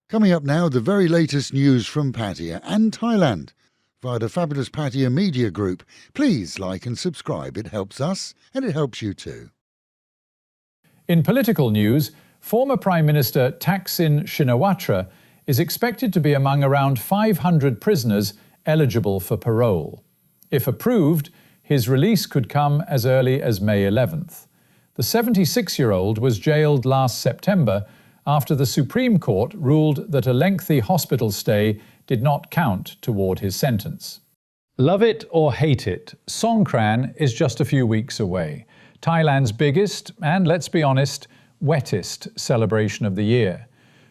Coming up now, the very latest news from Pattaya and Thailand via the fabulous Pattaya Media Group. Please like and subscribe. It helps us and it helps you too. In political news, former Prime Minister Thaksin Shinawatra is expected to be among around 500 prisoners eligible for parole. If approved, his release could come as early as May 11th. The 76-year-old was jailed last September after the Supreme Court ruled that a lengthy hospital stay did not count toward his sentence. Love it or hate it, Songkran is just a few weeks away. Thailand's biggest and, let's be honest, wettest celebration of the year.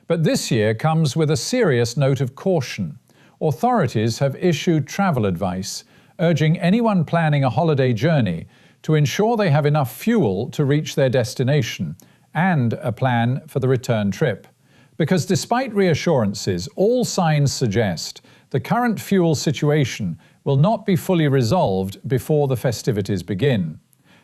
But this year comes with a serious note of caution. Authorities have issued travel advice, urging anyone planning a holiday journey to ensure they have enough fuel to reach their destination and a plan for the return trip. Because despite reassurances, all signs suggest the current fuel situation will not be fully resolved before the festivities begin.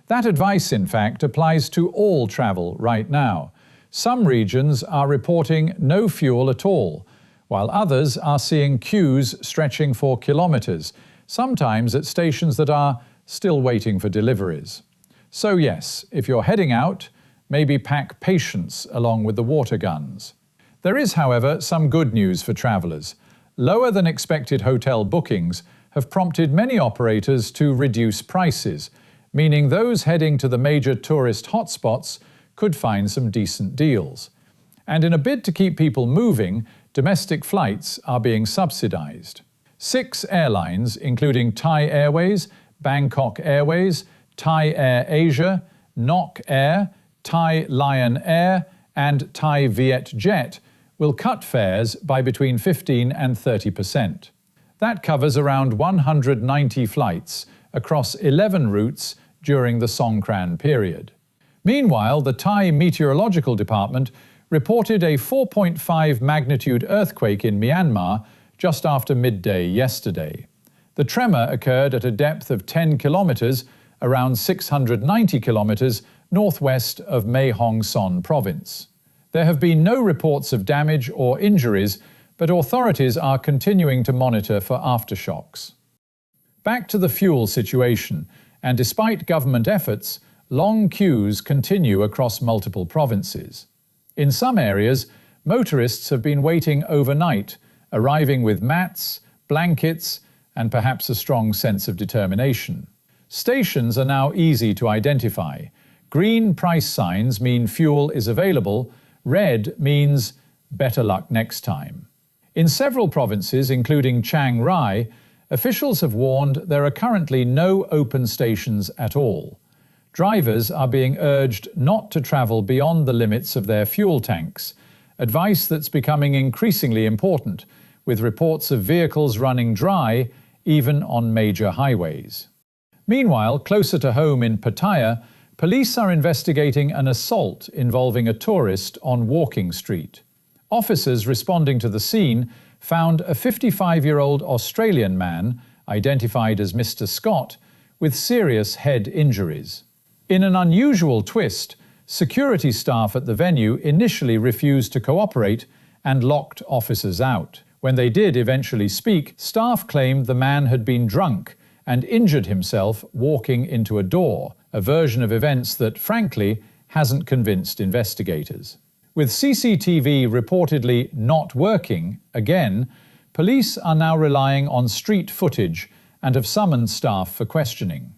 That advice, in fact, applies to all travel right now. Some regions are reporting no fuel at all, while others are seeing queues stretching for kilometres, sometimes at stations that are still waiting for deliveries. So yes, if you're heading out, maybe pack patience along with the water guns. There is, however, some good news for travellers. Lower than expected hotel bookings have prompted many operators to reduce prices, meaning those heading to the major tourist hotspots could find some decent deals. And in a bid to keep people moving, domestic flights are being subsidised. 6 airlines, including Thai Airways, Bangkok Airways, Thai Air Asia, Nok Air, Thai Lion Air and Thai Viet Jet will cut fares by between 15 and 30%. That covers around 190 flights across 11 routes during the Songkran period. Meanwhile, the Thai Meteorological Department reported a 4.5 magnitude earthquake in Myanmar just after midday yesterday. The tremor occurred at a depth of 10 kilometres, around 690 kilometres northwest of Mae Hong Son province. There have been no reports of damage or injuries, but authorities are continuing to monitor for aftershocks. Back to the fuel situation, and despite government efforts, long queues continue across multiple provinces. In some areas, motorists have been waiting overnight, arriving with mats, blankets, and perhaps a strong sense of determination. Stations are now easy to identify. Green price signs mean fuel is available, red means better luck next time. In several provinces, including Chiang Rai, officials have warned there are currently no open stations at all. Drivers are being urged not to travel beyond the limits of their fuel tanks, advice that's becoming increasingly important, with reports of vehicles running dry even on major highways. Meanwhile, closer to home in Pattaya, police are investigating an assault involving a tourist on Walking Street. Officers responding to the scene found a 55-year-old Australian man, identified as Mr. Scott, with serious head injuries. In an unusual twist, security staff at the venue initially refused to cooperate and locked officers out. When they did eventually speak, staff claimed the man had been drunk and injured himself walking into a door, a version of events that, frankly, hasn't convinced investigators. With CCTV reportedly not working, again, police are now relying on street footage and have summoned staff for questioning.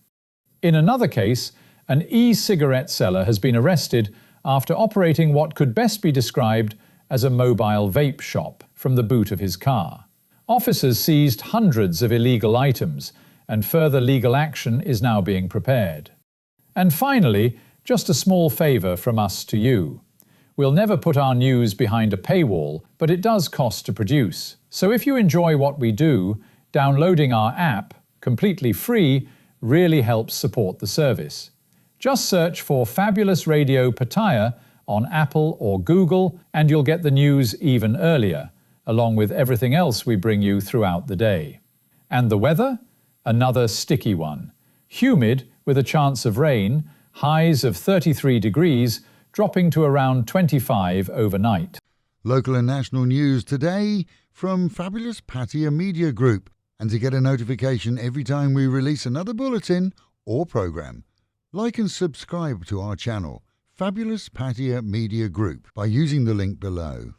In another case, an e-cigarette seller has been arrested after operating what could best be described as a mobile vape shop from the boot of his car. Officers seized hundreds of illegal items, and further legal action is now being prepared. And finally, just a small favour from us to you. We'll never put our news behind a paywall, but it does cost to produce. So if you enjoy what we do, downloading our app, completely free, really helps support the service. Just search for Fabulous Radio Pattaya on Apple or Google, and you'll get the news even earlier, along with everything else we bring you throughout the day. And the weather? Another sticky one. Humid with a chance of rain, highs of 33 degrees, dropping to around 25 overnight. Local and national news today from fabulous Pattaya Media Group. And to get a notification every time we release another bulletin or programme, like and subscribe to our channel, Fabulous Pattaya Media Group, by using the link below.